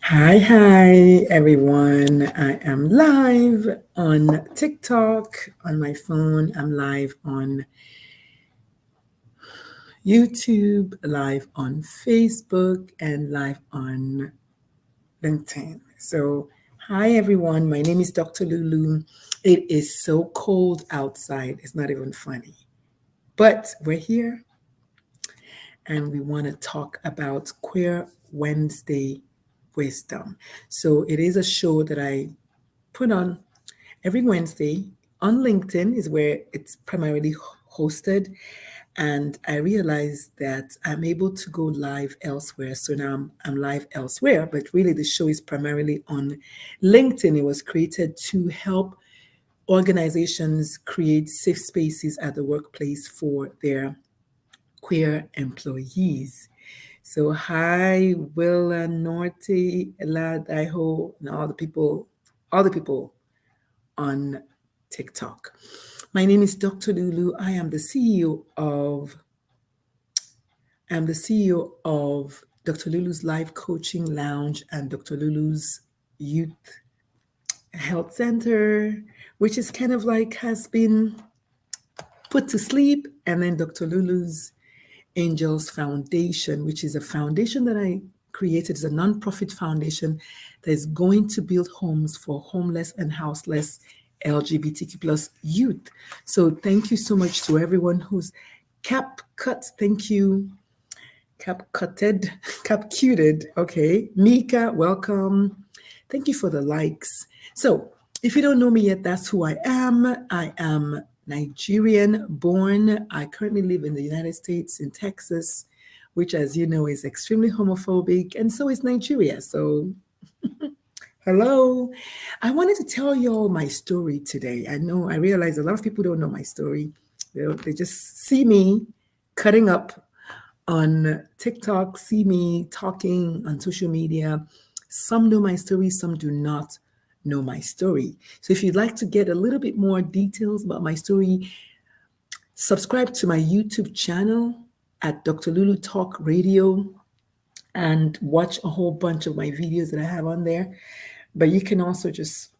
Hi, everyone. I am live on TikTok on my phone. I'm live on YouTube, live on Facebook, and live on LinkedIn. So, hi, everyone. My name is Dr. Lulu. It is so cold outside. It's not even funny. But we're here and we want to talk about Queer Wednesday Wisdom. So, it is a show that I put on every Wednesday on LinkedIn is where it's primarily hosted. And I realized that I'm able to go live elsewhere. So now I'm live elsewhere, but really the show is primarily on LinkedIn. It was created to help organizations create safe spaces at the workplace for their queer employees. So hi, Willa, Norty, Elad, Iho, and all the people on TikTok. My name is Dr. Lulu. I'm the CEO of Dr. Lulu's Life Coaching Lounge and Dr. Lulu's Youth Health Center, which is kind of like has been put to sleep, and then Dr. Lulu's Angels Foundation, which is a foundation that I created. It's a nonprofit foundation that is going to build homes for homeless and houseless LGBTQ plus youth. So thank you so much to everyone who's cap cut. Thank you, cap cutted, cap cuted. Okay, Mika, welcome. Thank you for the likes. So if you don't know me yet, that's who I am. I am Nigerian born. I currently live in the United States in Texas, which, as you know, is extremely homophobic, and so is Nigeria. So, hello. I wanted to tell you all my story today. I realize a lot of people don't know my story. They just see me cutting up on TikTok, see me talking on social media. Some know my story, some do not know my story. So if you'd like to get a little bit more details about my story, subscribe to my YouTube channel at Dr. Lulu Talk Radio and watch a whole bunch of my videos that I have on there. But you can also just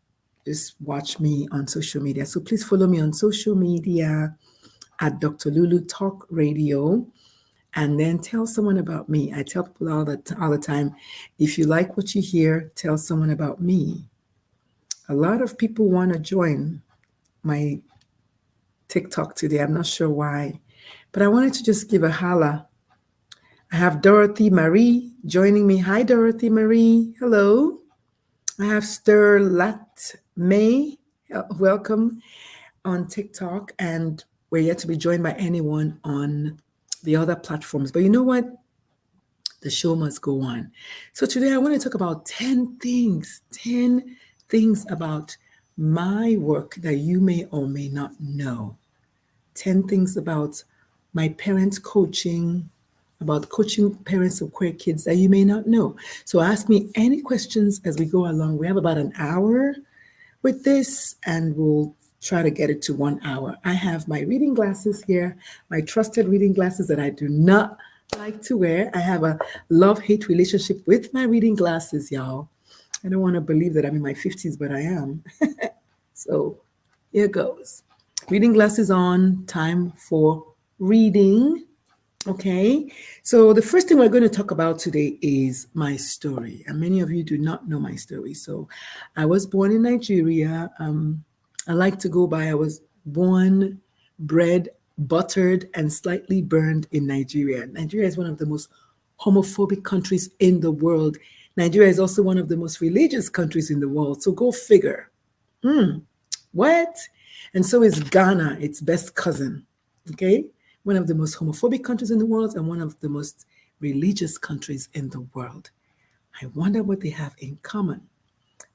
watch me on social media. So please follow me on social media at Dr. Lulu Talk Radio and then tell someone about me. I tell people all the time, if you like what you hear, tell someone about me. A lot of people want to join my TikTok today. I'm not sure why, but I wanted to just give a holla. I have Dorothy Marie joining me. Hi, Dorothy Marie. Hello. I have Sterlat May. Welcome on TikTok. And we're yet to be joined by anyone on the other platforms. But you know what? The show must go on. So today I want to talk about 10 things about my work that you may or may not know. 10 things about my parents coaching, about coaching parents of queer kids that you may not know. So ask me any questions as we go along. We have about an hour with this, and we'll try to get it to 1 hour. I have my reading glasses here, my trusted reading glasses that I do not like to wear. I have a love-hate relationship with my reading glasses, y'all. I don't want to believe that I'm in my 50s, but I am. So here goes. Reading glasses on, time for reading. Okay, so the first thing we're going to talk about today is my story. And many of you do not know my story. So I was born in Nigeria. I like to go by, I was born, bred, buttered, and slightly burned in Nigeria. Nigeria is one of the most homophobic countries in the world. Nigeria is also one of the most religious countries in the world. So go figure. What? And so is Ghana, its best cousin. Okay? One of the most homophobic countries in the world and one of the most religious countries in the world. I wonder what they have in common.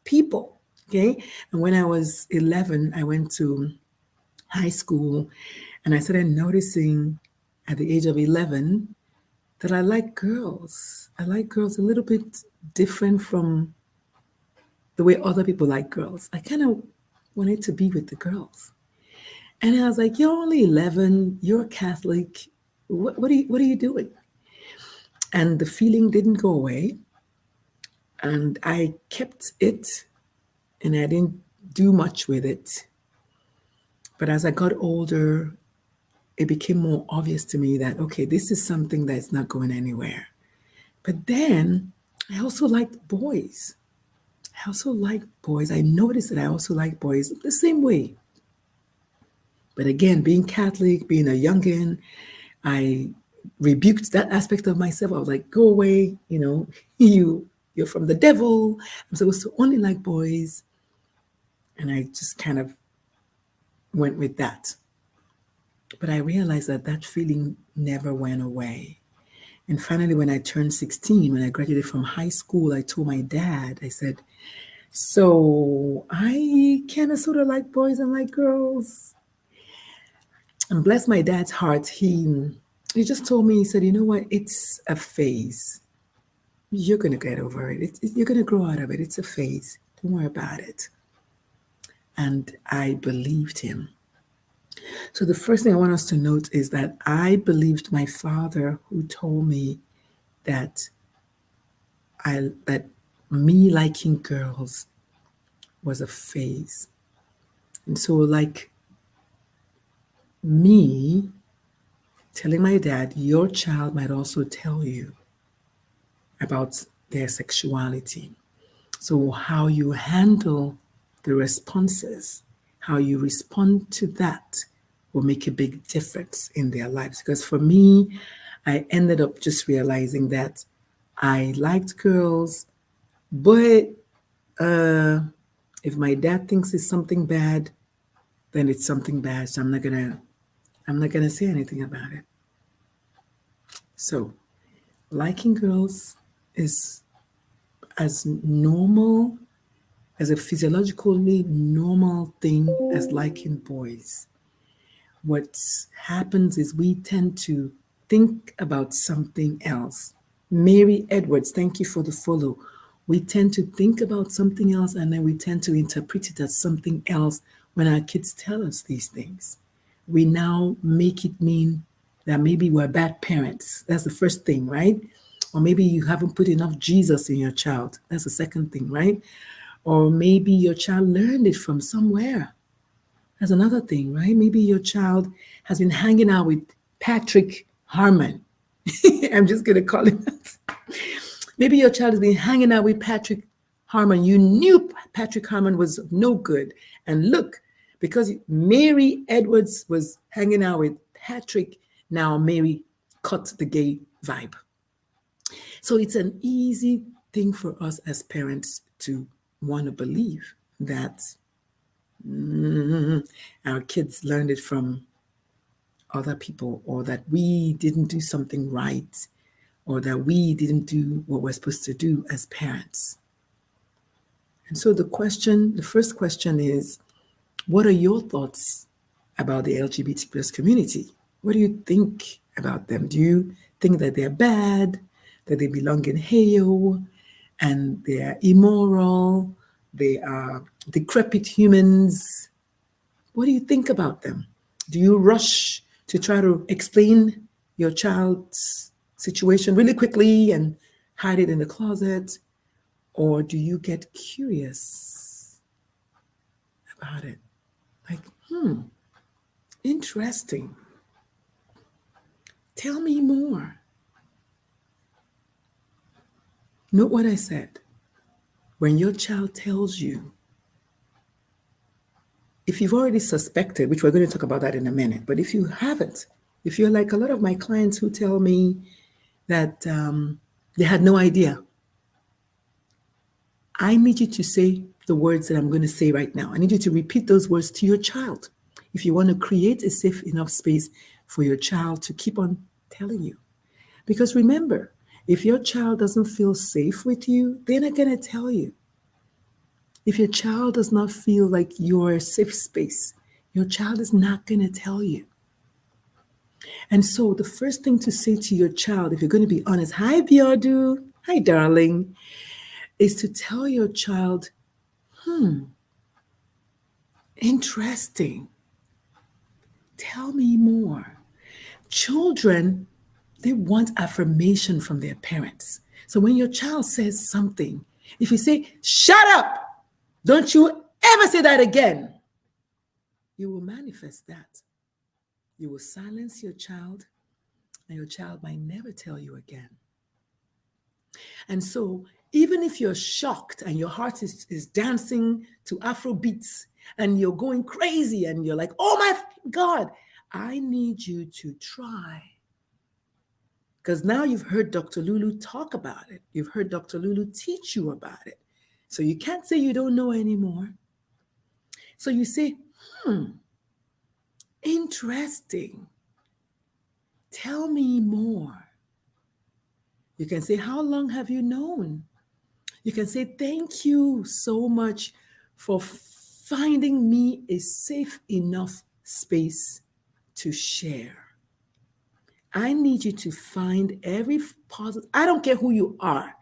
People. Okay? And when I was 11, I went to high school and I started noticing at the age of 11 that I like girls. I like girls a little bit different from the way other people like girls. I kind of wanted to be with the girls. And I was like, you're only 11, you're a Catholic. What are you doing? And the feeling didn't go away. And I kept it and I didn't do much with it. But as I got older, it became more obvious to me that, okay, this is something that's not going anywhere. But then I also liked boys. I also like boys. I noticed that I also like boys the same way. But again, being Catholic, being a youngin, I rebuked that aspect of myself. I was like, go away, you're from the devil. I'm supposed to only like boys. And I just kind of went with that. But I realized that that feeling never went away. And finally, when I turned 16, when I graduated from high school, I told my dad, I said, so I kind of sort of like boys and like girls. And bless my dad's heart, he just told me, he said, you know what, it's a phase. You're going to get over it. You're going to grow out of it. It's a phase. Don't worry about it. And I believed him. So the first thing I want us to note is that I believed my father who told me that that me liking girls was a phase. And so like me telling my dad, your child might also tell you about their sexuality. So, how you handle the responses, how you respond to that will make a big difference in their lives. Because for me, I ended up just realizing that I liked girls, but if my dad thinks it's something bad, then it's something bad. So I'm not gonna say anything about it. So liking girls is as normal, as a physiologically normal thing as liking boys. What happens is we tend to think about something else. Mary Edwards, thank you for the follow. We tend to think about something else and then we tend to interpret it as something else when our kids tell us these things. We now make it mean that maybe we're bad parents. That's the first thing, right? Or maybe you haven't put enough Jesus in your child. That's the second thing, right? Or maybe your child learned it from somewhere. That's another thing, right? Maybe your child has been hanging out with Patrick Harmon. I'm just going to call him that. Maybe your child has been hanging out with Patrick Harmon. You knew Patrick Harmon was no good. And look, because Mary Edwards was hanging out with Patrick, now Mary caught the gay vibe. So it's an easy thing for us as parents to want to believe that our kids learned it from other people, or that we didn't do something right, or that we didn't do what we're supposed to do as parents. And so the first question is, what are your thoughts about the LGBT plus community? What do you think about them? Do you think that they're bad, that they belong in Heyo, and they are immoral, they are decrepit humans? What do you think about them? Do you rush to try to explain your child's situation really quickly and hide it in the closet? Or do you get curious about it? Like, interesting. Tell me more. Note what I said. When your child tells you, if you've already suspected, which we're going to talk about that in a minute, but if you haven't, if you're like a lot of my clients who tell me that they had no idea, I need you to say the words that I'm going to say right now. I need you to repeat those words to your child if you want to create a safe enough space for your child to keep on telling you. Because remember, if your child doesn't feel safe with you, they're not going to tell you. If your child does not feel like you're a safe space, your child is not going to tell you. And so the first thing to say to your child, if you're going to be honest, hi, Biodu, hi, darling, is to tell your child, interesting. Tell me more. Children, they want affirmation from their parents. So when your child says something, If you say, shut up, don't you ever say that again, you will manifest that. You will silence your child, and your child might never tell you again. And so, even if you're shocked and your heart is dancing to Afro beats and you're going crazy and you're like, oh my God, I need you to try. Because now you've heard Dr. Lulu talk about it. You've heard Dr. Lulu teach you about it. So you can't say you don't know anymore. So you say, interesting. Tell me more. You can say, how long have you known? You can say, thank you so much for finding me a safe enough space to share. I need you to find every positive. I don't care who you are.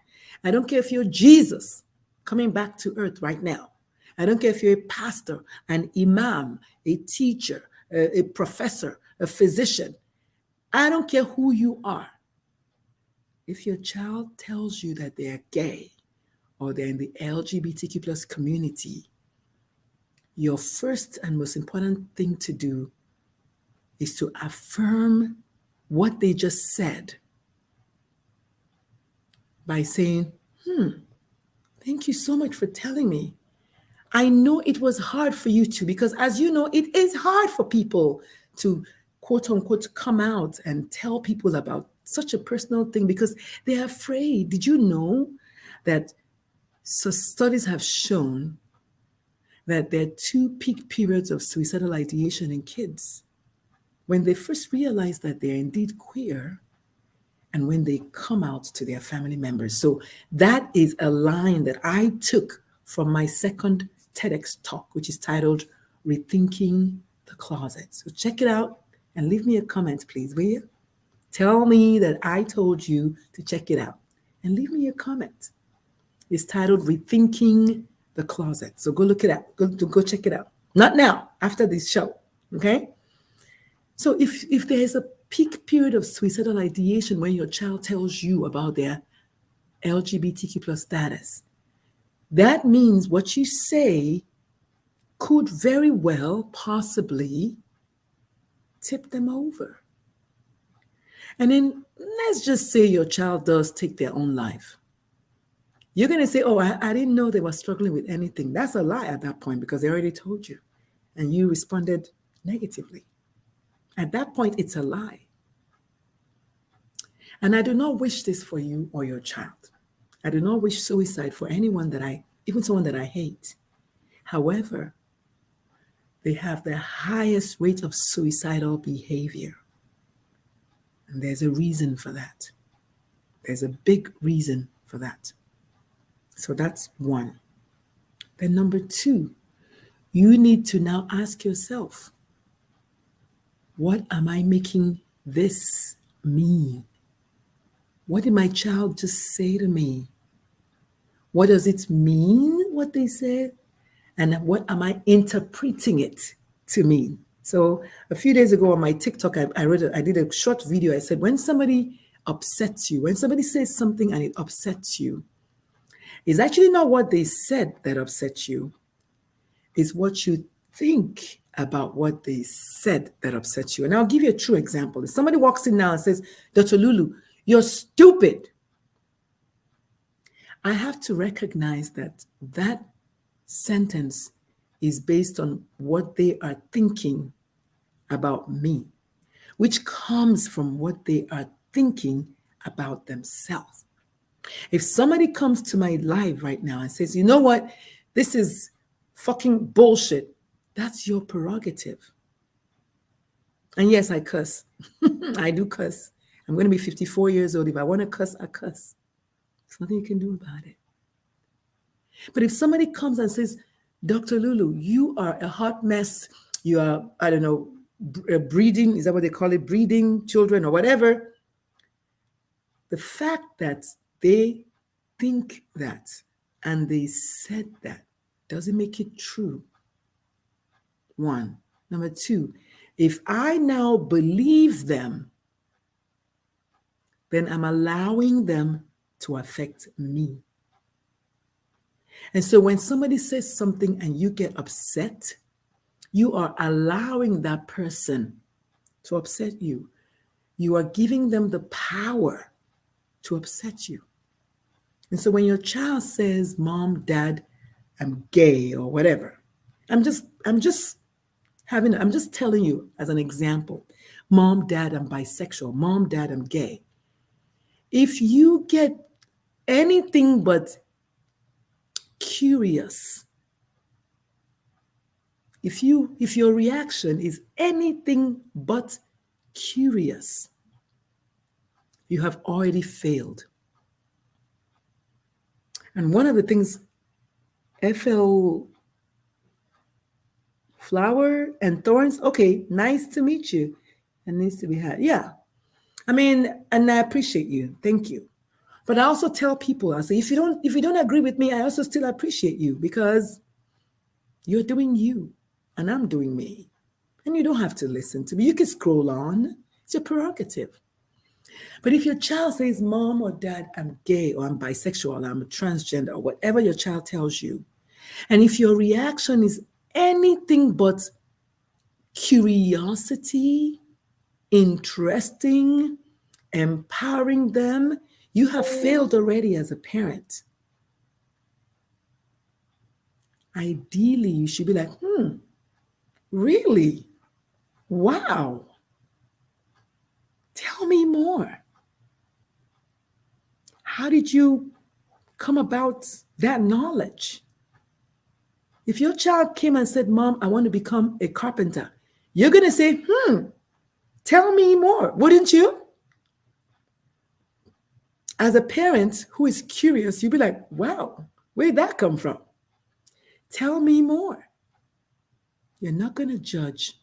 I don't care if you're Jesus coming back to earth right now. I don't care if you're a pastor, an imam, a teacher, a professor, a physician. I don't care who you are. If your child tells you that they're gay or they're in the LGBTQ plus community, your first and most important thing to do is to affirm what they just said by saying, thank you so much for telling me. I know it was hard for you too, because as you know, it is hard for people to quote unquote come out and tell people about such a personal thing because they're afraid. Did you know that studies have shown that there are two peak periods of suicidal ideation in kids? When they first realize that they're indeed queer and when they come out to their family members. So that is a line that I took from my second TEDx talk, which is titled Rethinking the Closet. So check it out and leave me a comment, please, will you? Tell me that I told you to check it out and leave me a comment. It's titled Rethinking the Closet. So go look it up. Go check it out. Not now, after this show, okay? So if there is a peak period of suicidal ideation when your child tells you about their LGBTQ plus status, that means what you say could very well possibly tip them over. And then let's just say your child does take their own life. You're going to say, oh, I didn't know they were struggling with anything. That's a lie at that point because they already told you and you responded negatively. At that point, it's a lie. And I do not wish this for you or your child. I do not wish suicide for anyone even someone that I hate. However, they have the highest rate of suicidal behavior. And there's a reason for that. There's a big reason for that. So that's one. Then number two, you need to now ask yourself, what am I making this mean? What did my child just say to me? What does it mean, what they said? And what am I interpreting it to mean? So a few days ago on my TikTok, I did a short video. I said, when somebody upsets you, when somebody says something and it upsets you, it's actually not what they said that upsets you. It's what you think about what they said that upsets you. And I'll give you a true example. If somebody walks in now and says, Dr. Lulu, you're stupid, I have to recognize that that sentence is based on what they are thinking about me, which comes from what they are thinking about themselves. If somebody comes to my live right now and says, you know what, this is fucking bullshit, that's your prerogative. And yes, I cuss. I do cuss. I'm going to be 54 years old. If I want to cuss, I cuss. There's nothing you can do about it. But if somebody comes and says, Dr. Lulu, you are a hot mess. You are, I don't know, breeding, is that what they call it? Breeding children or whatever. The fact that they think that and they said that doesn't make it true. One. Number two, if I now believe them, then I'm allowing them to affect me. And so when somebody says something and you get upset, you are allowing that person to upset you. You are giving them the power to upset you. And so when your child says, "Mom, Dad, I'm gay," or whatever, I'm just telling you as an example. "Mom, Dad, I'm bisexual. Mom, Dad, I'm gay." If you get anything but curious, if your reaction is anything but curious, you have already failed. And one of the things FL Flower and Thorns, okay, nice to meet you. It needs to be had. Yeah. I mean, and I appreciate you. Thank you. But I also tell people, I say, if you don't agree with me, I also still appreciate you because you're doing you and I'm doing me. And you don't have to listen to me. You can scroll on. It's your prerogative. But if your child says, "Mom or Dad, I'm gay or I'm bisexual or I'm a transgender," or whatever your child tells you, and if your reaction is anything but curiosity, interesting, empowering them, you have failed already as a parent. Ideally, you should be like, really? Wow. Tell me more. How did you come about that knowledge? If your child came and said, "Mom, I want to become a carpenter," you're going to say, tell me more, wouldn't you? As a parent who is curious, you'd be like, "Wow, where'd that come from? Tell me more." You're not going to judge.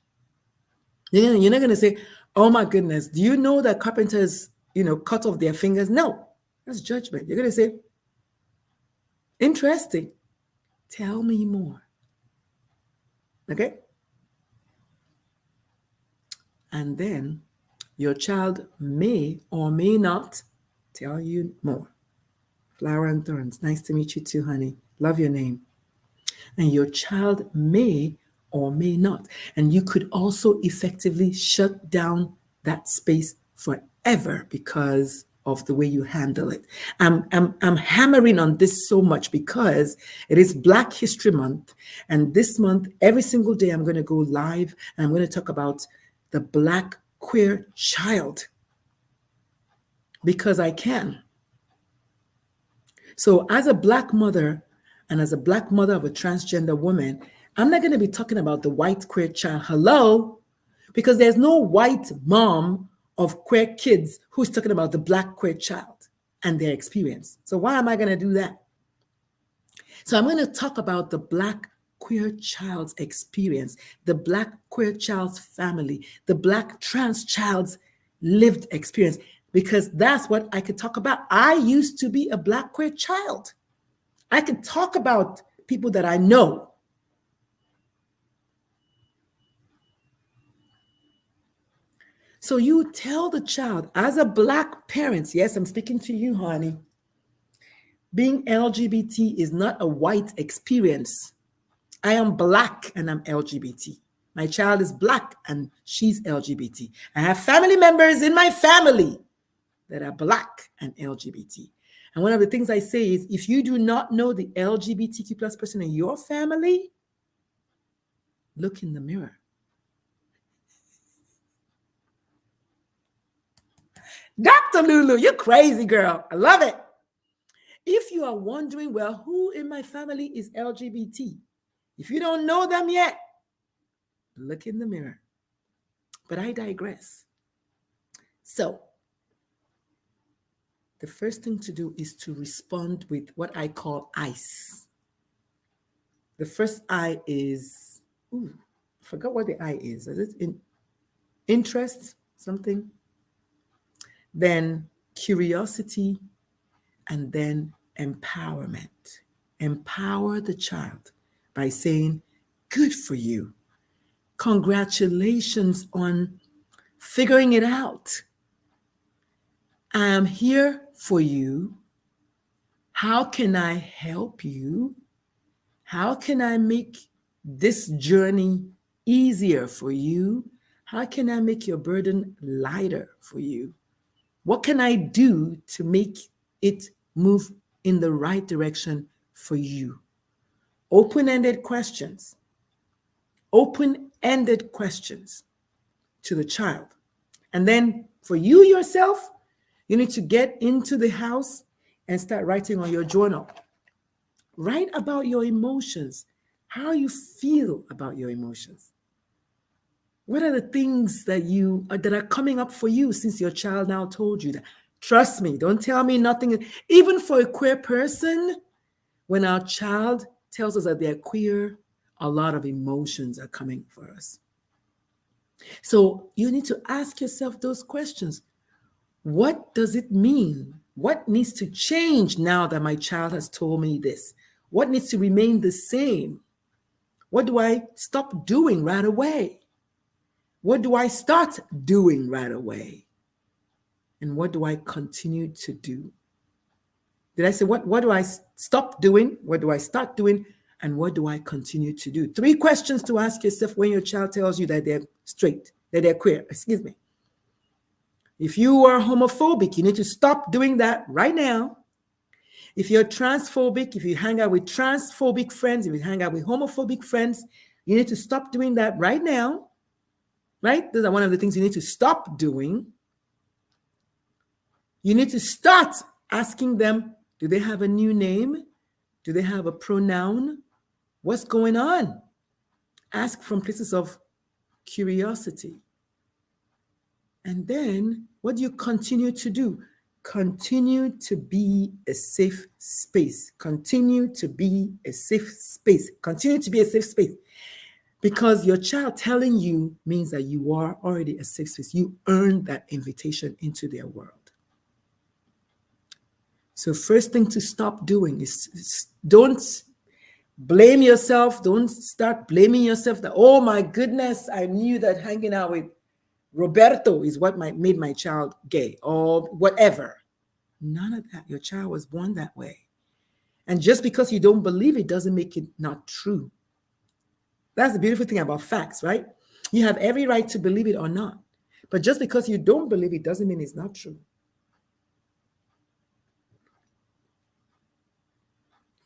You're not going to say, "Oh my goodness, do you know that carpenters, cut off their fingers?" No, that's judgment. You're going to say, "Interesting. Tell me more." Okay? And then your child may or may not tell you more. Flower and Thorns, nice to meet you too, honey. Love your name. And your child may or may not. And you could also effectively shut down that space forever because of the way you handle it. I'm hammering on this so much because it is Black History Month. And this month, every single day, I'm going to go live and I'm going to talk about the Black queer child because I can. So as a Black mother and as a Black mother of a transgender woman, I'm not going to be talking about the white queer child. Hello? Because there's no white mom of queer kids who's talking about the Black queer child and their experience. So why am I going to do that? So I'm going to talk about the Black queer child's experience, the Black queer child's family, the Black trans child's lived experience, because that's what I could talk about. I used to be a Black queer child. I can talk about people that I know. So you tell the child, as a Black parent, yes, I'm speaking to you, honey, being LGBT is not a white experience. I am Black and I'm LGBT. My child is Black and she's LGBT. I have family members in my family that are Black and LGBT. And one of the things I say is, if you do not know the LGBTQ plus person in your family, look in the mirror. Dr. Lulu, you're crazy, girl. I love it. If you are wondering, well, who in my family is LGBT? If you don't know them yet, look in the mirror. But I digress. So, the first thing to do is to respond with what I call ICE. The first I is, I forgot what the I is. Is it in interest, something? Then curiosity, and then empowerment. Empower the child by saying, "Good for you. Congratulations on figuring it out. I'm here for you. How can I help you?" How can I make this journey easier for you? How can I make your burden lighter for you? What can I do to make it move in the right direction for you? Open ended questions. Open ended questions to the child. And then for you yourself, you need to get into the house and start writing on your journal. Write about your emotions, how you feel about your emotions. What are the things that are coming up for you since your child now told you that? Trust me, don't tell me nothing. Even for a queer person, when our child tells us that they're queer, a lot of emotions are coming for us. So you need to ask yourself those questions. What does it mean? What needs to change now that my child has told me this? What needs to remain the same? What do I stop doing right away? What do I start doing right away? And what do I continue to do? Did I say what do I stop doing? What do I start doing? And what do I continue to do? 3 questions to ask yourself when your child tells you that they're straight, that they're queer. Excuse me. If you are homophobic, you need to stop doing that right now. If you're transphobic, if you hang out with transphobic friends, if you hang out with homophobic friends, you need to stop doing that right now. Right? Those are one of the things you need to stop doing. You need to start asking them, do they have a new name? Do they have a pronoun? What's going on? Ask from places of curiosity. And then what do you continue to do? Continue to be a safe space. Continue to be a safe space. Continue to be a safe space. Because your child telling you means that you are already a safe space. You earned that invitation into their world. So first thing to stop doing is don't blame yourself. Don't start blaming yourself that, oh my goodness, I knew that hanging out with Roberto is what made my child gay or whatever. None of that. Your child was born that way. And just because you don't believe it doesn't make it not true. That's the beautiful thing about facts, right? You have every right to believe it or not. But just because you don't believe it doesn't mean it's not true.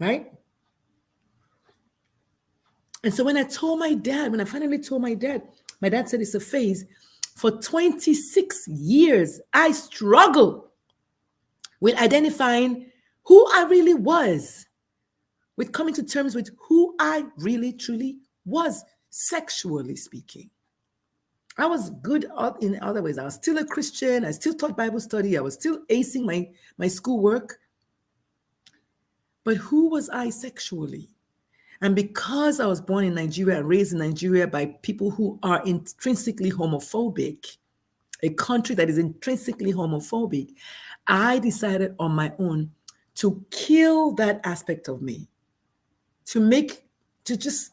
Right? And so when I finally told my dad said it's a phase. For 26 years, I struggled with identifying who I really was, with coming to terms with who I really, truly was, sexually speaking. I was good in other ways. I was still a Christian. I still taught Bible study. I was still acing my schoolwork. But who was I sexually? And because I was born in Nigeria and raised in Nigeria by people who are intrinsically homophobic, a country that is intrinsically homophobic, I decided on my own to kill that aspect of me, to just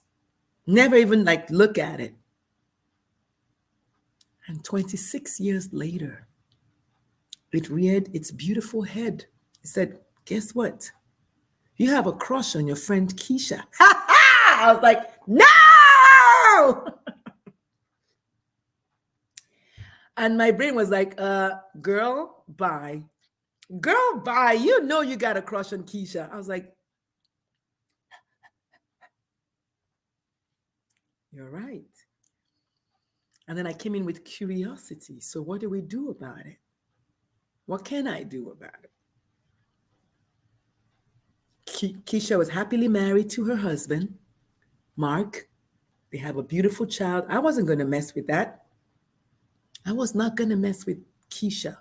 never even look at it. And 26 years later, it reared its beautiful head. It said, guess what? You have a crush on your friend Keisha. I was like, no! And my brain was like, girl, bye. Girl, bye. You know you got a crush on Keisha. I was like, you're right. And then I came in with curiosity. So what do we do about it? What can I do about it? Keisha was happily married to her husband, Mark. They have a beautiful child. I wasn't going to mess with that. I was not going to mess with Keisha.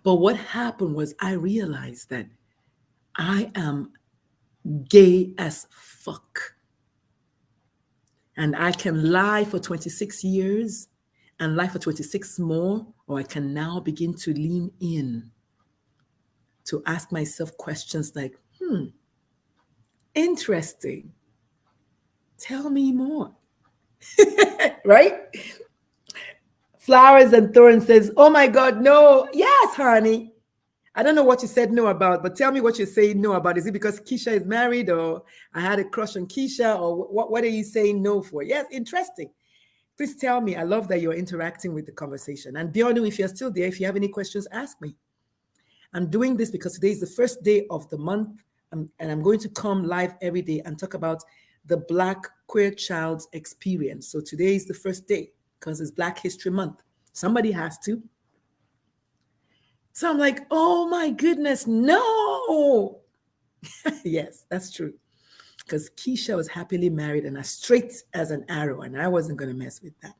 But what happened was I realized that I am gay as fuck. And I can lie for 26 years and lie for 26 more, or I can now begin to lean in to ask myself questions like, interesting. Tell me more. Right? Flowers and Thorns says, oh my God, no. Yes, honey. I don't know what you said no about, but tell me what you're saying no about. Is it because Keisha is married, or I had a crush on Keisha, or what are you saying no for? Yes, interesting. Please tell me. I love that you're interacting with the conversation. And Bionu, if you're still there, if you have any questions, ask me. I'm doing this because today is the first day of the month, and I'm going to come live every day and talk about the Black queer child's experience. So today is the first day because it's Black History Month. Somebody has to. So I'm like, oh my goodness, no. Yes, that's true. Because Keisha was happily married and as straight as an arrow, and I wasn't going to mess with that.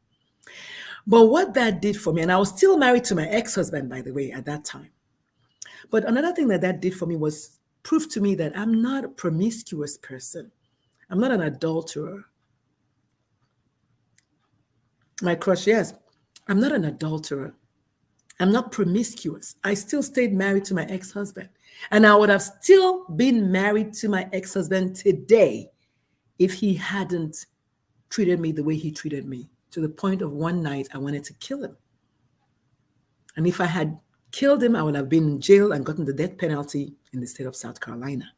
But what that did for me, and I was still married to my ex-husband, by the way, at that time. But another thing that did for me was prove to me that I'm not a promiscuous person. I'm not an adulterer. My crush, yes, I'm not an adulterer. I'm not promiscuous. I still stayed married to my ex-husband. And I would have still been married to my ex-husband today if he hadn't treated me the way he treated me, to the point of one night I wanted to kill him. And if I had killed him, I would have been in jail and gotten the death penalty in the state of South Carolina.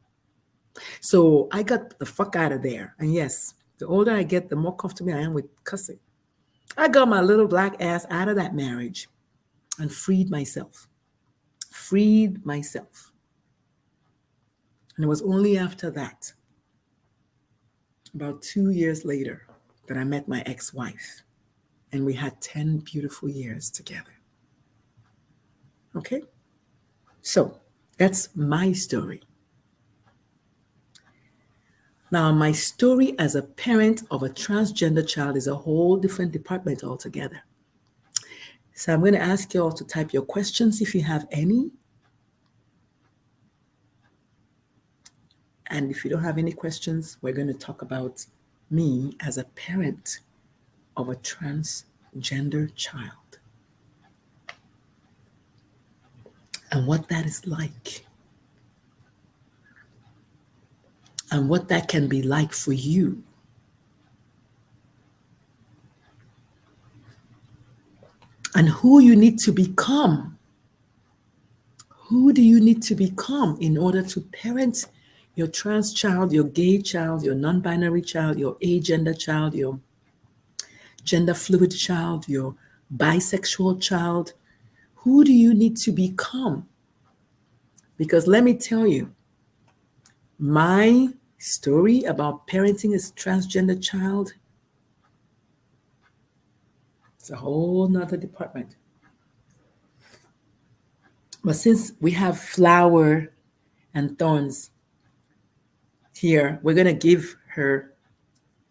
So I got the fuck out of there. And yes, the older I get, the more comfortable I am with cussing. I got my little black ass out of that marriage and freed myself. Freed myself. And it was only after that, about 2 years later, that I met my ex-wife. And we had 10 beautiful years together. Okay? So that's my story. Now, my story as a parent of a transgender child is a whole different department altogether. So I'm going to ask you all to type your questions if you have any. And if you don't have any questions, we're going to talk about me as a parent of a transgender child and what that is like and what that can be like for you. And who you need to become. Who do you need to become in order to parent your trans child, your gay child, your non-binary child, your agender child, your gender fluid child, your bisexual child? Who do you need to become? Because let me tell you, my story about parenting a transgender child, it's a whole nother department. But since we have flower and thorns here, we're going to give her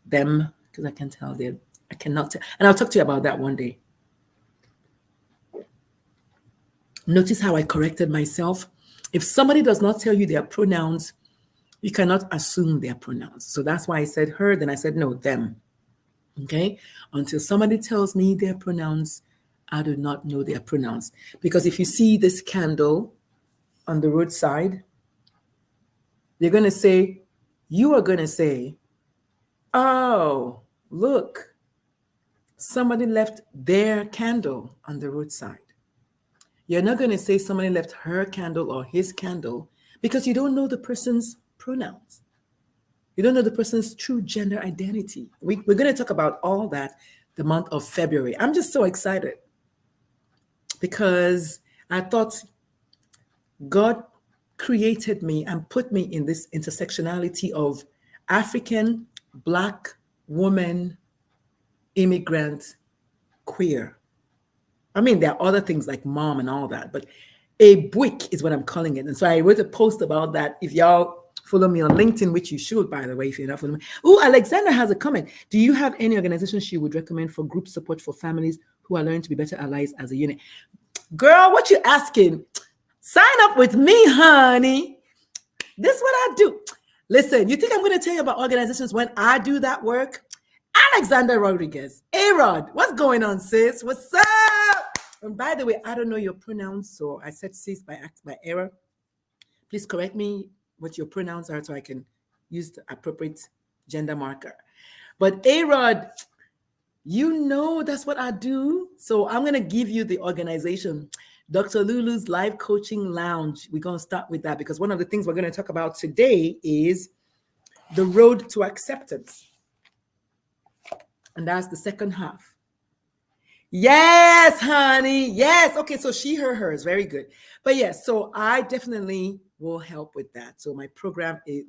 them, because I can tell them, I cannot tell. And I'll talk to you about that one day. Notice how I corrected myself. If somebody does not tell you their pronouns, you cannot assume their pronouns. So that's why I said her, then I said no, them. Okay? Until somebody tells me their pronouns, I do not know their pronouns. Because if you see this candle on the roadside, you're going to say, you are going to say, oh, look, somebody left their candle on the roadside. You're not going to say somebody left her candle or his candle because you don't know the person's pronouns. You don't know the person's true gender identity. We're going to talk about all that the month of February. I'm just so excited because I thought God created me and put me in this intersectionality of African, Black, woman, immigrant, queer. I mean, there are other things like mom and all that, but a BWIC is what I'm calling it. And so I wrote a post about that. If y'all follow me on LinkedIn, which you should, by the way, if you're not following me. Oh, Alexander has a comment. Do you have any organization she would recommend for group support for families who are learning to be better allies as a unit? Girl, what you asking? Sign up with me, honey. This is what I do. Listen, you think I'm going to tell you about organizations when I do that work? Alexander Rodriguez. A-Rod, what's going on, sis? What's up? And by the way, I don't know your pronouns, so I said sis by error. Please correct me what your pronouns are so I can use the appropriate gender marker. But A-Rod, you know that's what I do. So I'm going to give you the organization. Dr. Lulu's Life Coaching Lounge. We're going to start with that because one of the things we're going to talk about today is the road to acceptance. And that's the second half. Yes, honey. Yes. Okay. So she, her, hers. Very good. But yes, so I definitely will help with that. So my program is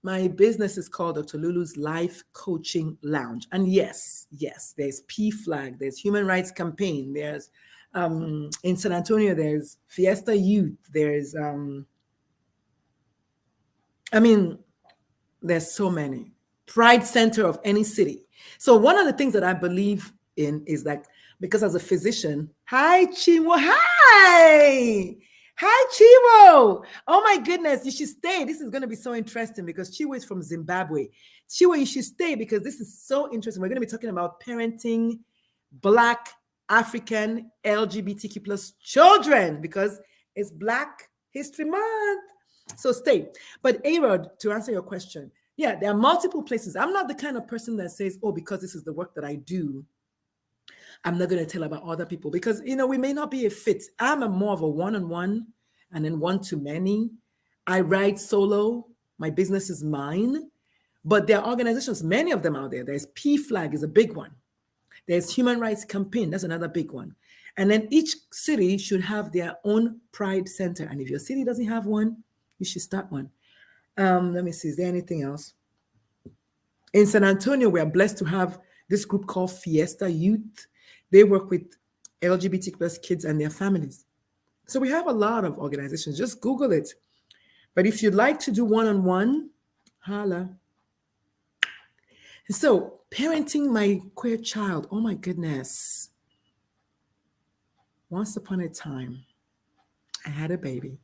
my business is called Dr. Lulu's Life Coaching Lounge. And yes, there's P Flag, there's Human Rights Campaign, there's in San Antonio, there's Fiesta Youth, there's there's so many. Pride Center of any city. So one of the things that I believe in is that because as a physician, hi Chimo, hi. Hi, Chiwo. Oh my goodness, you should stay. This is going to be so interesting because Chiwo is from Zimbabwe. Chiwo, you should stay because this is so interesting. We're going to be talking about parenting Black, African, LGBTQ plus children because it's Black History Month. So stay. But Arod, to answer your question, yeah, there are multiple places. I'm not the kind of person that says, oh, because this is the work that I do, I'm not going to tell about other people because, we may not be a fit. I'm more of a one-on-one and then one-to-many. I write solo. My business is mine. But there are organizations, many of them out there. There's P Flag is a big one. There's Human Rights Campaign. That's another big one. And then each city should have their own Pride Center. And if your city doesn't have one, you should start one. Let me see. Is there anything else? In San Antonio, we are blessed to have this group called Fiesta Youth. They work with LGBT plus kids and their families. So we have a lot of organizations. Just Google it. But if you'd like to do one-on-one, holla. So parenting my queer child, oh my goodness. Once upon a time, I had a baby.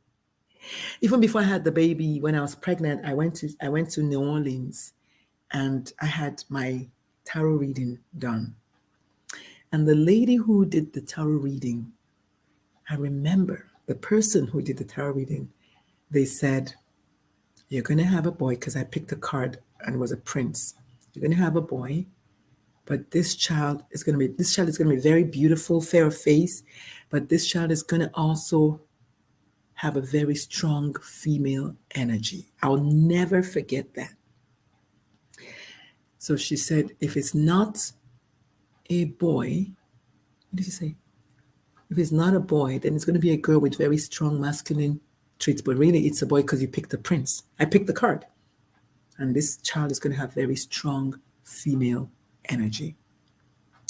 Even before I had the baby, when I was pregnant, I went to New Orleans and I had my tarot reading done. And the lady who did the tarot reading, I remember the person who did the tarot reading, they said, you're going to have a boy, because I picked a card and it was a prince. You're going to have a boy, but this child is going to be very beautiful, fair face, but this child is going to also have a very strong female energy. I'll never forget that. So she said, if it's not a boy, what did she say? If it's not a boy, then it's going to be a girl with very strong masculine traits. But really, it's a boy because you picked the prince. I picked the card. And this child is going to have very strong female energy.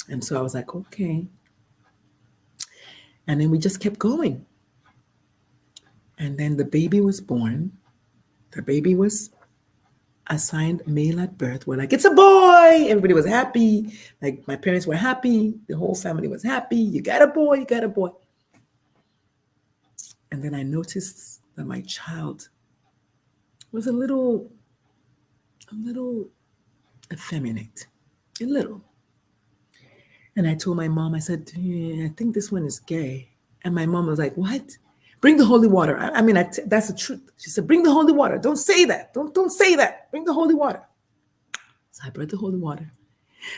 And so I was like, okay. And then we just kept going. And then the baby was born. The baby was assigned male at birth. We're like, it's a boy. Everybody was happy. Like my parents were happy. The whole family was happy. You got a boy, you got a boy. And then I noticed that my child was a little effeminate. A little. And I told my mom, I said, I think this one is gay. And my mom was like, what? Bring the holy water. That's the truth. She said, bring the holy water. Don't say that. Don't say that. Bring the holy water. So I brought the holy water.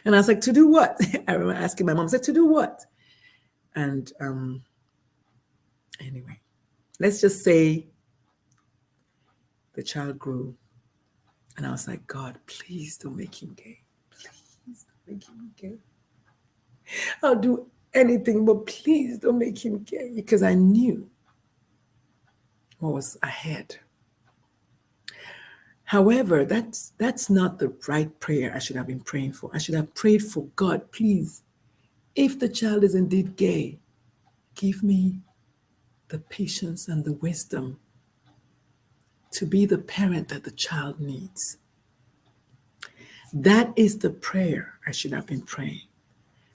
And I was like, to do what? I remember asking my mom, I said, to do what? And anyway, let's just say the child grew. And I was like, God, please don't make him gay. Please don't make him gay. I'll do anything, but please don't make him gay. Because I knew what was ahead. However, that's not the right prayer I should have been praying for. I should have prayed for, God, please, if the child is indeed gay, give me the patience and the wisdom to be the parent that the child needs. That is the prayer I should have been praying.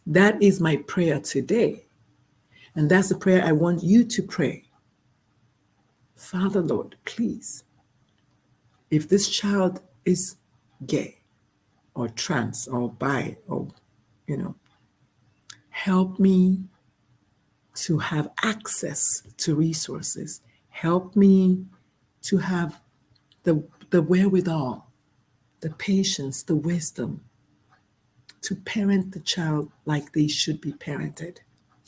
That is my prayer today. And that's the prayer I want you to pray. Father, Lord, please, if this child is gay or trans or bi or, help me to have access to resources. Help me to have the wherewithal, the patience, the wisdom to parent the child like they should be parented,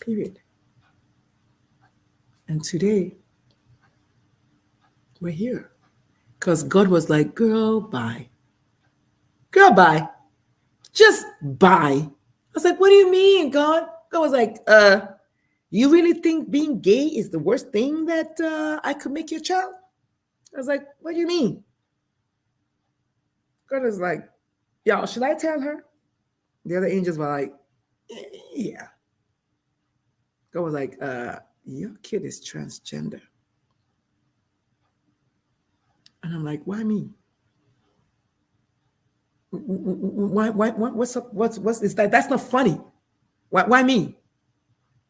period. And today, we're here. Because God was like, girl, bye. Girl, bye. Just bye. I was like, what do you mean, God? God was like, you really think being gay is the worst thing that I could make your child? I was like, what do you mean? God was like, y'all, should I tell her? The other angels were like, yeah. God was like, your kid is transgender. And I'm like, why me? Why, what's up? What's is that? That's not funny. Why me?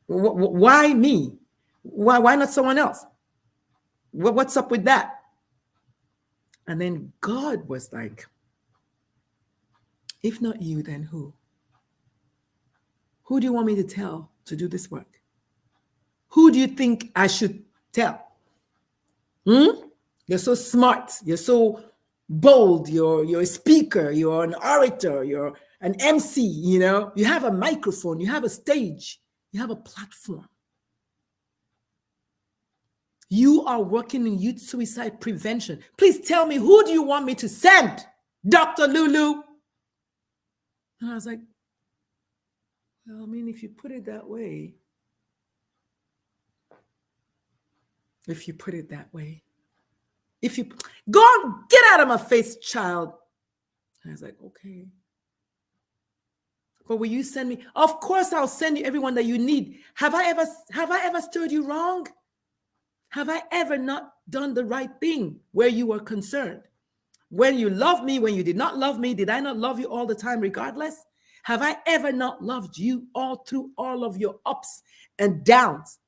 Why me? Why not someone else? What's up with that? And then God was like, if not you, then who? Who do you want me to tell to do this work? Who do you think I should tell? You're so smart. You're so bold. You're a speaker. You're an orator. You're an MC. You know, you have a microphone. You have a stage. You have a platform. You are working in youth suicide prevention. Please tell me, who do you want me to send? Dr. Lulu. And I was like, well, I mean, if you put it that way, if you go get out of my face, child. And I was like, okay. But will you send me? Of course, I'll send you everyone that you need. Have I ever stirred you wrong? Have I ever not done the right thing where you were concerned? When you loved me, when you did not love me, did I not love you all the time regardless? Have I ever not loved you all through all of your ups and downs?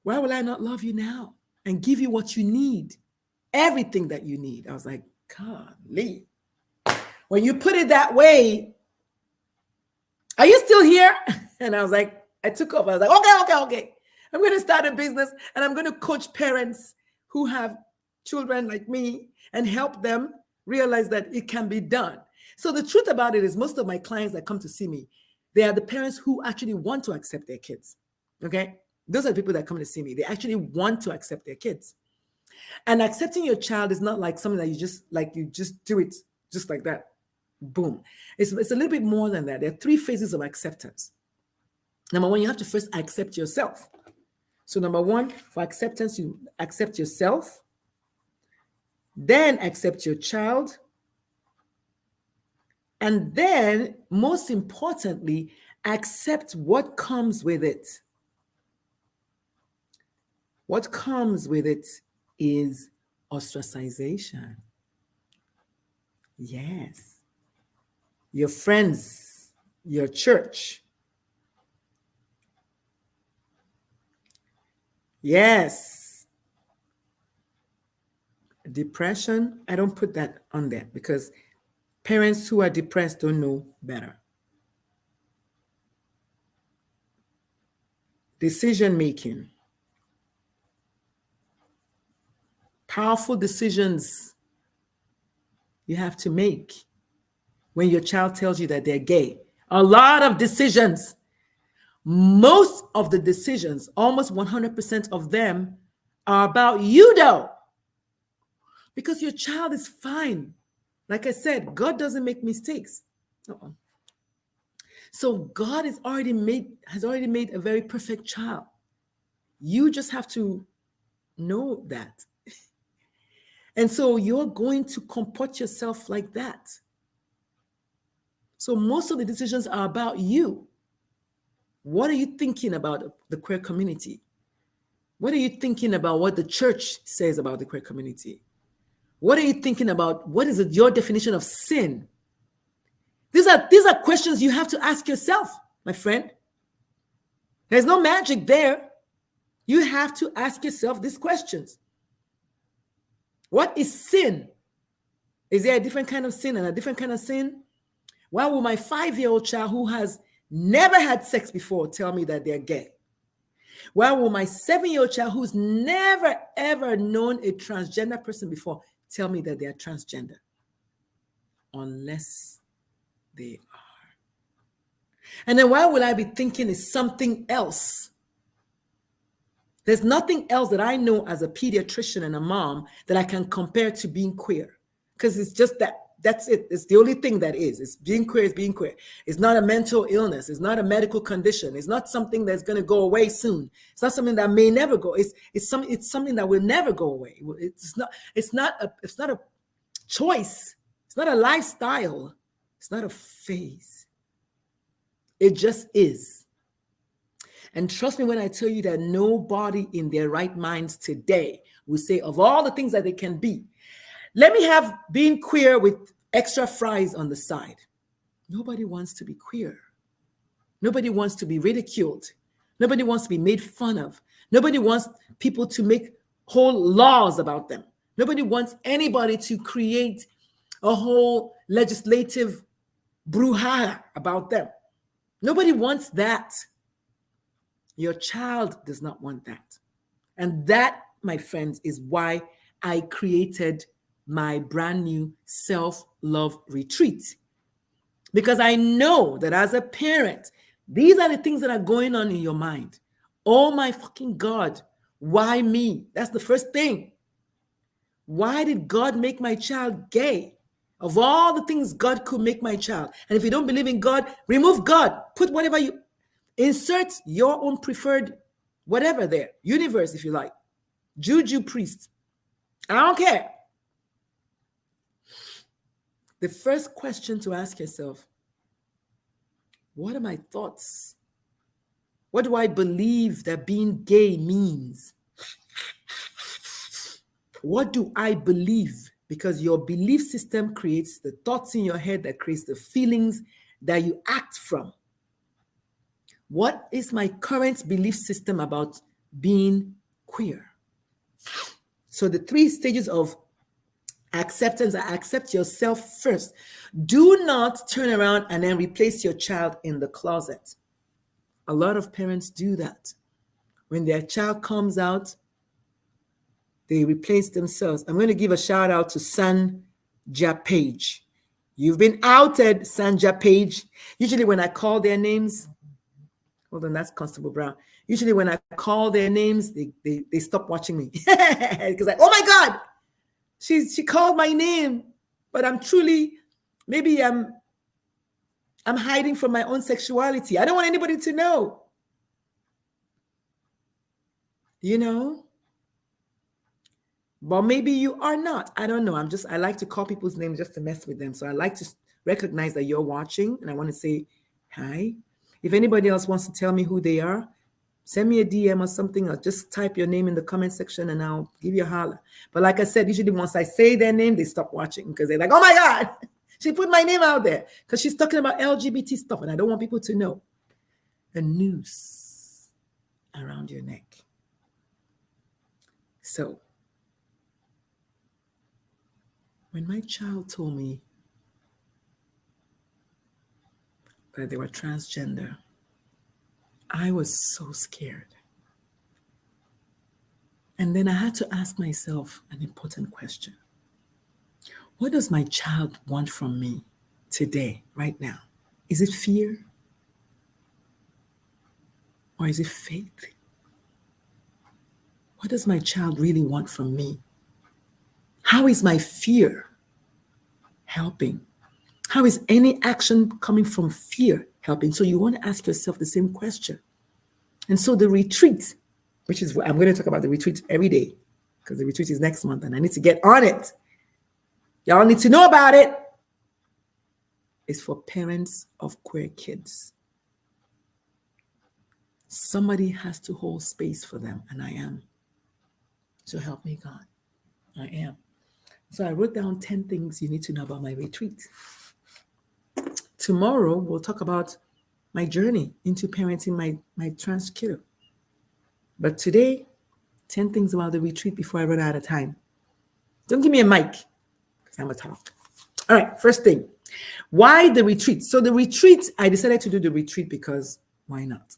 Why will I not love you now and give you what you need? Everything that you need. I was like, golly. When you put it that way, are you still here? And I was like, I took off. I was like, okay. I'm going to start a business and I'm going to coach parents who have children like me and help them realize that it can be done. So the truth about it is most of my clients that come to see me, they are the parents who actually want to accept their kids. Okay? Those are the people that come to see me. They actually want to accept their kids. And accepting your child is not like something that you just do it just like that. Boom. It's a little bit more than that. There are 3 phases of acceptance. Number 1, you have to first accept yourself. So number 1, for acceptance, you accept yourself, then accept your child, and then, most importantly, accept what comes with it. What comes with it is ostracization. Yes. Your friends, your church. Yes. Depression, I don't put that on there because parents who are depressed don't know better. Decision making. Powerful decisions you have to make when your child tells you that they're gay. A lot of decisions. Most of the decisions, almost 100% of them, are about you though. Because your child is fine. Like I said, God doesn't make mistakes. So God has already made a very perfect child. You just have to know that. And so you're going to comport yourself like that. So most of the decisions are about you. What are you thinking about the queer community? What are you thinking about what the church says about the queer community? What are you thinking about? What is your definition of sin? These are questions you have to ask yourself, my friend. There's no magic there. You have to ask yourself these questions. What is sin? Is there a different kind of sin and a different kind of sin? Why will my 5-year-old child who has never had sex before tell me that they're gay? Why will my 7-year-old child who's never, ever known a transgender person before tell me that they are transgender? Unless they are. And then why will I be thinking it's something else There's nothing else that I know as a pediatrician and a mom that I can compare to being queer. Because it's just that. That's it. It's the only thing that is. It's being queer is being queer. It's not a mental illness. It's not a medical condition. It's not something that's going to go away soon. It's not something that may never go. It's something that will never go away. It's not a choice. It's not a lifestyle. It's not a phase. It just is. And trust me when I tell you that nobody in their right minds today will say, of all the things that they can be, let me have being queer with extra fries on the side. Nobody wants to be queer. Nobody wants to be ridiculed. Nobody wants to be made fun of. Nobody wants people to make whole laws about them. Nobody wants anybody to create a whole legislative brouhaha about them. Nobody wants that. Your child does not want that. And that, my friends, is why I created my brand new self-love retreat. Because I know that as a parent, these are the things that are going on in your mind. Oh my fucking God, why me? That's the first thing. Why did God make my child gay? Of all the things God could make my child. And if you don't believe in God, remove God. Put whatever you... Insert your own preferred whatever there. Universe, if you like. Juju priest. I don't care. The first question to ask yourself, what are my thoughts? What do I believe that being gay means? What do I believe? Because your belief system creates the thoughts in your head that creates the feelings that you act from. What is my current belief system about being queer? So the 3 stages of acceptance are accept yourself first. Do not turn around and then replace your child in the closet. A lot of parents do that. When their child comes out, they replace themselves. I'm going to give a shout out to Sanja Page. You've been outed, Sanja Page. Usually when I call their names, hold on, that's Constable Brown. Usually when I call their names, they stop watching me. Because like, oh my God, she called my name. But I'm truly, maybe I'm hiding from my own sexuality. I don't want anybody to know. You know? But maybe you are not. I don't know. I like to call people's names just to mess with them. So I like to recognize that you're watching. And I want to say hi. If anybody else wants to tell me who they are, send me a DM or something, or just type your name in the comment section and I'll give you a holler. But like I said, usually once I say their name, they stop watching because they're like, oh my God, she put my name out there because she's talking about LGBT stuff and I don't want people to know. A noose around your neck. So, when my child told me that they were transgender, I was so scared. And then I had to ask myself an important question. What does my child want from me today, right now? Is it fear? Or is it faith? What does my child really want from me? How is my fear helping? How is any action coming from fear helping? So you want to ask yourself the same question. And so the retreat, which is what I'm going to talk about the retreat every day, because the retreat is next month and I need to get on it. Y'all need to know about it. It's for parents of queer kids. Somebody has to hold space for them, and I am. So help me God. I am. So I wrote down 10 things you need to know about my retreat. Tomorrow, we'll talk about my journey into parenting my trans kiddo. But today, 10 things about the retreat before I run out of time. Don't give me a mic, because I'm going to talk. All right, first thing. Why the retreat? So the retreat, I decided to do the retreat because why not?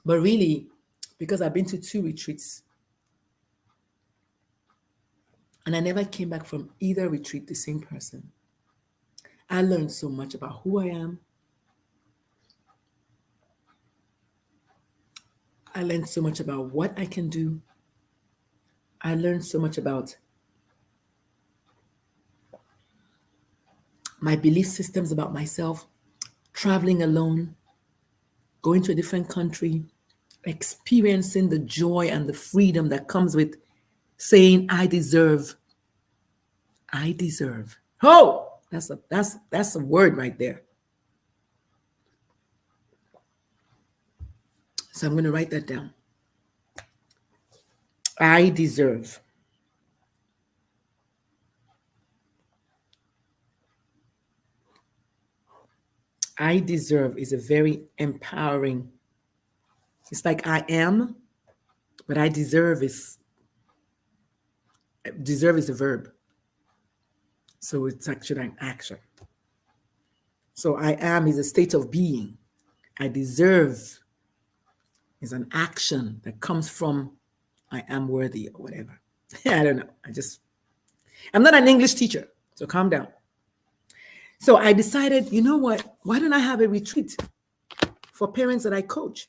But really, because I've been to 2 retreats and I never came back from either retreat the same person. I learned so much about who I am, I learned so much about what I can do. I learned so much about my belief systems about myself, traveling alone, going to a different country, experiencing the joy and the freedom that comes with saying, I deserve. I deserve. Oh, that's a word right there. So I'm going to write that down. I deserve. I deserve is a very empowering. It's like I am, but I deserve is a verb. So it's actually an action. So I am is a state of being. I deserve is an action that comes from I am worthy or whatever. I don't know. I'm not an English teacher, so calm down. So I decided, you know what? Why don't I have a retreat for parents that I coach?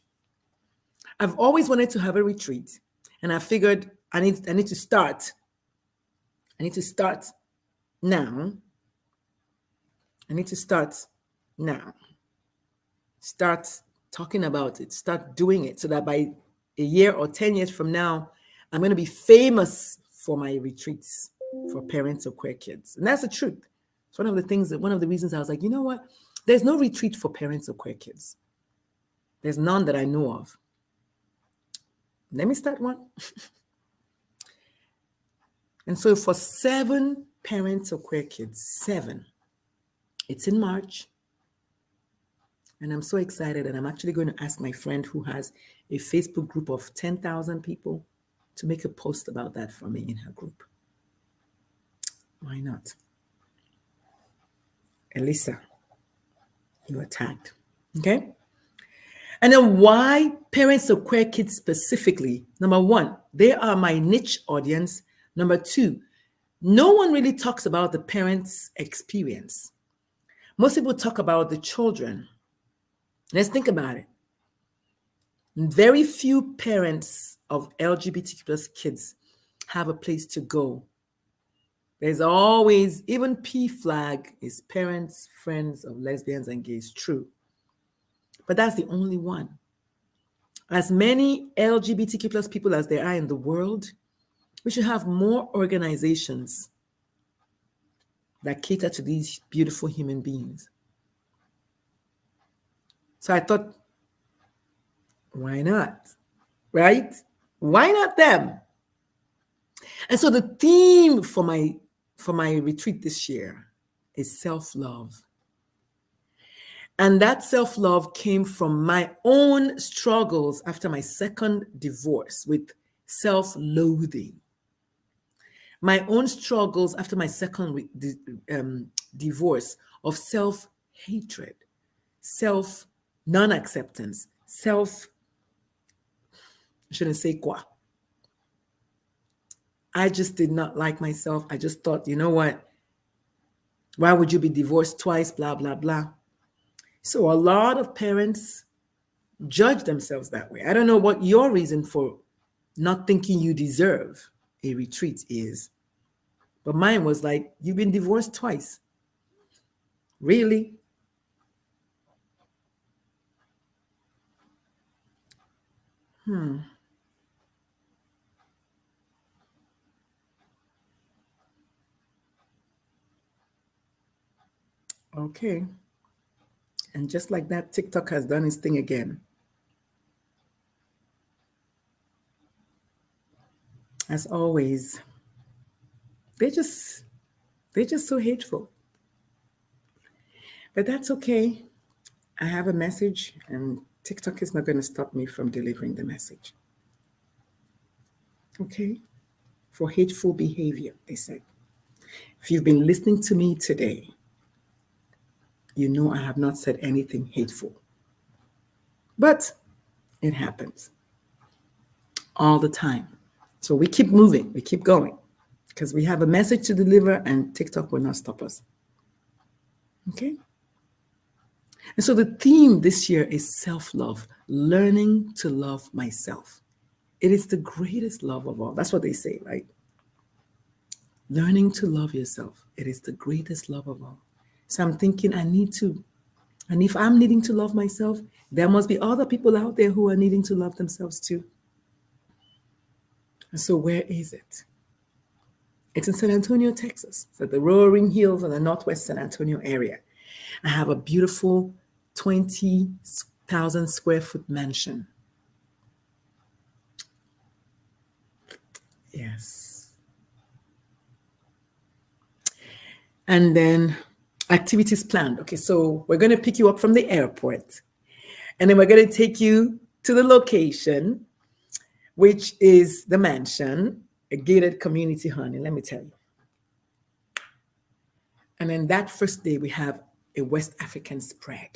I've always wanted to have a retreat, and I figured I need to start. I need to start now. I need to start now. Start talking about it. Start doing it so that by a year or 10 years from now, I'm going to be famous for my retreats for parents of queer kids. And that's the truth. It's one of the reasons I was like, you know what? There's no retreat for parents of queer kids. There's none that I know of. Let me start one. And so for 7 parents of queer kids, 7, it's in March. And I'm so excited. And I'm actually going to ask my friend who has a Facebook group of 10,000 people to make a post about that for me in her group. Why not? Elisa, you are tagged. Okay? And then why parents of queer kids specifically? Number 1, they are my niche audience. Number 2, no one really talks about the parents' experience. Most people talk about the children. Let's think about it. Very few parents of LGBTQ plus kids have a place to go. There's always, even P flag is parents, friends of lesbians and gays, true. But that's the only one. As many LGBTQ plus people as there are in the world, we should have more organizations that cater to these beautiful human beings. So I thought, why not? Right? Why not them? And so the theme for my retreat this year is self-love. And that self-love came from my own struggles after my second divorce with self-loathing. My own struggles after my second divorce of self-hatred, self-non-acceptance, I shouldn't say quoi. I just did not like myself. I just thought, you know what? Why would you be divorced twice? Blah, blah, blah. So a lot of parents judge themselves that way. I don't know what your reason for not thinking you deserve a retreat is, but mine was like, you've been divorced twice. Really? Okay. And just like that, TikTok has done its thing again. As always, they're just so hateful. But that's okay. I have a message, and TikTok is not going to stop me from delivering the message. Okay? For hateful behavior, they said. If you've been listening to me today, you know I have not said anything hateful. But it happens all the time. So we keep moving, we keep going, because we have a message to deliver, and TikTok will not stop us. Okay? And so the theme this year is self-love, learning to love myself. It is the greatest love of all. That's what they say, right? Learning to love yourself. It is the greatest love of all. So I'm thinking and if I'm needing to love myself, there must be other people out there who are needing to love themselves too. And so where is it? It's in San Antonio, Texas. So the Roaring Hills in the Northwest San Antonio area. I have a beautiful 20,000 square foot mansion. Yes. And then activities planned. Okay, so we're going to pick you up from the airport. And then we're going to take you to the location, which is the mansion, a gated community, honey, let me tell you. And then that first day, we have a West African spread.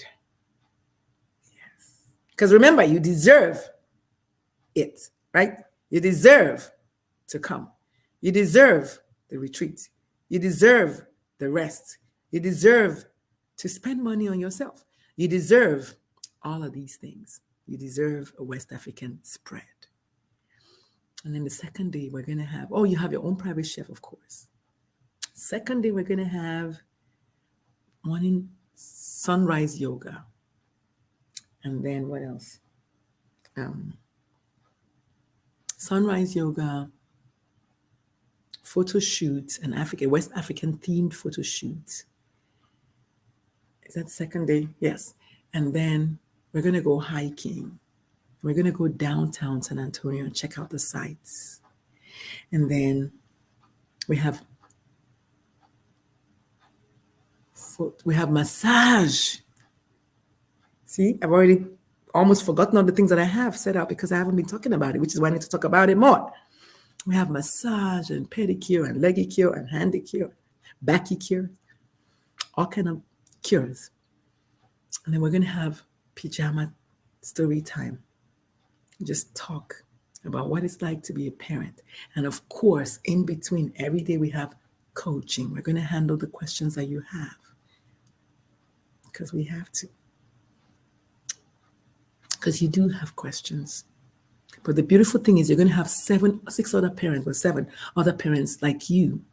Yes. Because remember, you deserve it, right? You deserve to come. You deserve the retreat. You deserve the rest. You deserve to spend money on yourself. You deserve all of these things. You deserve a West African spread. And then the second day, we're going to have, you have your own private chef, of course. Second day, we're going to have morning sunrise yoga. And then what else? Sunrise yoga, photo shoots, West African themed photo shoots. Is that the second day? Yes. And then we're going to go hiking. We're going to go downtown San Antonio and check out the sights. And then we have massage. See, I've already almost forgotten all the things that I have set out because I haven't been talking about it, which is why I need to talk about it more. We have massage and pedicure and legicure and handicure, backicure, all kind of cures. And then we're going to have pajama story time. Just talk about what it's like to be a parent. And of course, in between, every day we have coaching. We're going to handle the questions that you have because we have to. Because you do have questions. But the beautiful thing is you're going to have 6 other parents, or 7 other parents like you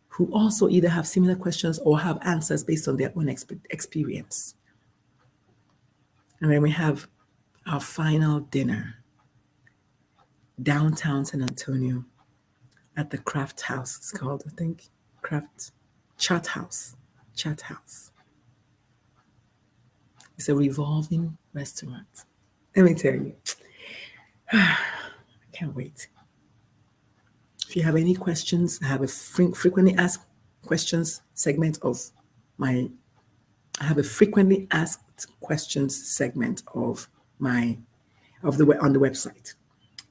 who also either have similar questions or have answers based on their own experience. And then we have our final dinner downtown San Antonio at the Craft House. It's called, I think, Chat House. It's a revolving restaurant. Let me tell you. I can't wait. If you have any questions, I have a frequently asked questions segment of my. I have a frequently asked questions segment on the website.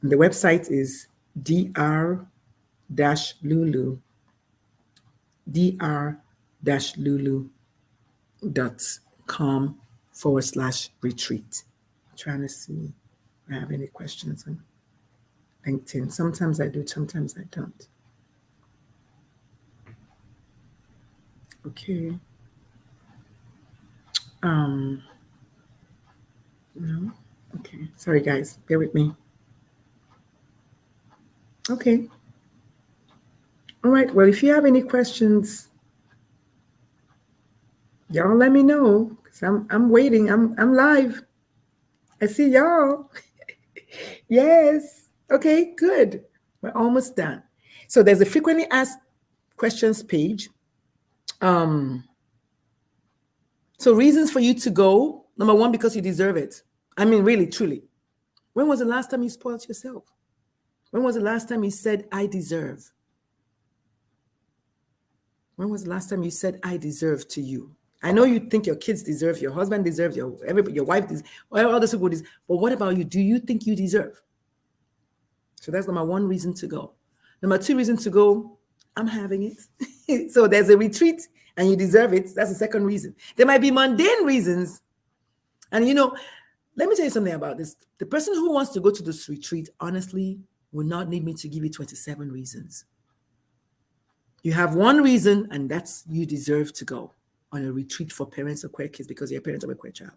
And the website is dr-lulu.com/retreat. I'm trying to see if I have any questions on LinkedIn. Sometimes I do, sometimes I don't. Okay. No. Okay. Sorry, guys. Bear with me. Okay. All right. Well, if you have any questions, y'all let me know because I'm waiting. I'm live. I see y'all. Yes. Okay. Good. We're almost done. So there's a frequently asked questions page. So reasons for you to go. Number 1, because you deserve it. I mean, really, truly. When was the last time you spoiled yourself? When was the last time you said, I deserve? When was the last time you said, I deserve to you? I know you think your kids deserve, your husband deserves, your wife deserves, all other people deserve. But what about you? Do you think you deserve? So that's number 1 reason to go. Number 2 reason to go, I'm having it. So there's a retreat and you deserve it. That's the second reason. There might be mundane reasons. And let me tell you something about this. The person who wants to go to this retreat, honestly, will not need me to give you 27 reasons. You have 1 reason, and that's you deserve to go. on a retreat for parents of queer kids because you're a parent of a queer child.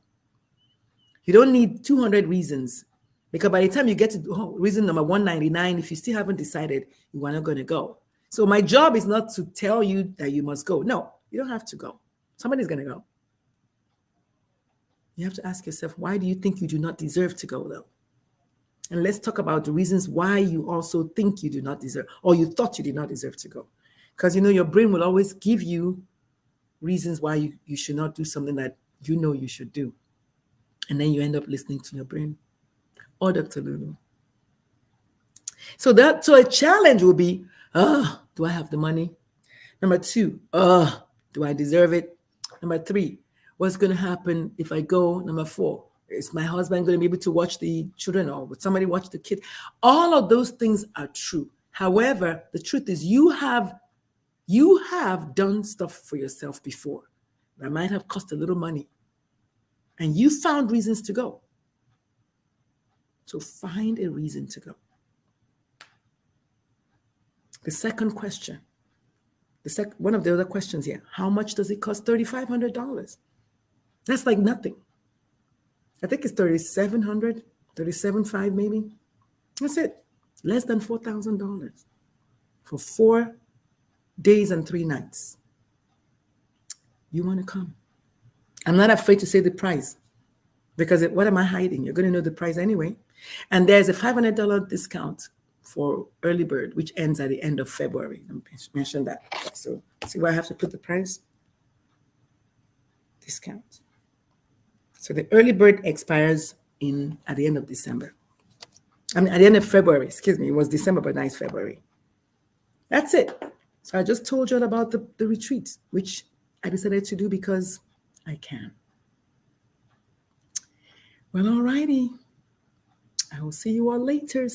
You don't need 200 reasons, because by the time you get to reason number 199, if you still haven't decided, you are not going to go. So my job is not to tell you that you must go. No, you don't have to go. Somebody's going to go. You have to ask yourself, why do you think you do not deserve to go, though? And let's talk about the reasons why you also think you do not deserve, or you thought you did not deserve to go. Because, your brain will always give you reasons why you should not do something that you should do. And then you end up listening to your brain or Dr. Lulu. So a challenge will be, do I have the money? Number 2, do I deserve it? Number 3, what's going to happen if I go? Number 4, is my husband going to be able to watch the children, or would somebody watch the kids? All of those things are true. However, the truth is you have done stuff for yourself before that might have cost a little money, and you found reasons to go. So find a reason to go. The second question, one of the other questions here, how much does it cost? $3,500. That's like nothing. I think it's $3,700, $3,750 maybe. That's it. Less than $4,000 for 4 days and 3 nights. You want to come? I'm not afraid to say the price, because what am I hiding? You're going to know the price anyway. And there's a $500 discount for early bird, which ends at the end of February. Let me mention that. So see where I have to put the price? Discount. So the early bird expires at the end of December. At the end of February, excuse me. It was December, but now it's February. That's it. So I just told you all about the retreat, which I decided to do because I can. Well, all righty. I will see you all later.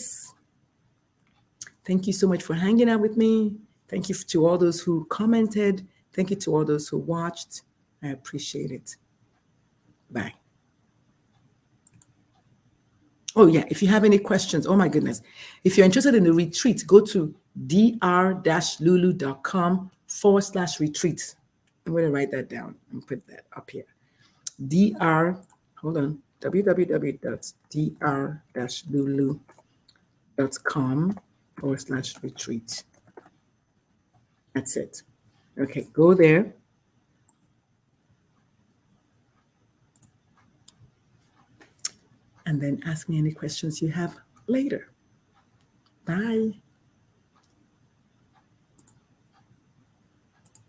Thank you so much for hanging out with me. Thank you to all those who commented. Thank you to all those who watched. I appreciate it. Bye. Oh, yeah. If you have any questions, oh my goodness. If you're interested in the retreat, go to dr-lulu.com/retreat. I'm going to write that down and put that up here. www.dr-lulu.com/retreat. That's it. Okay, go there. And then ask me any questions you have later. Bye.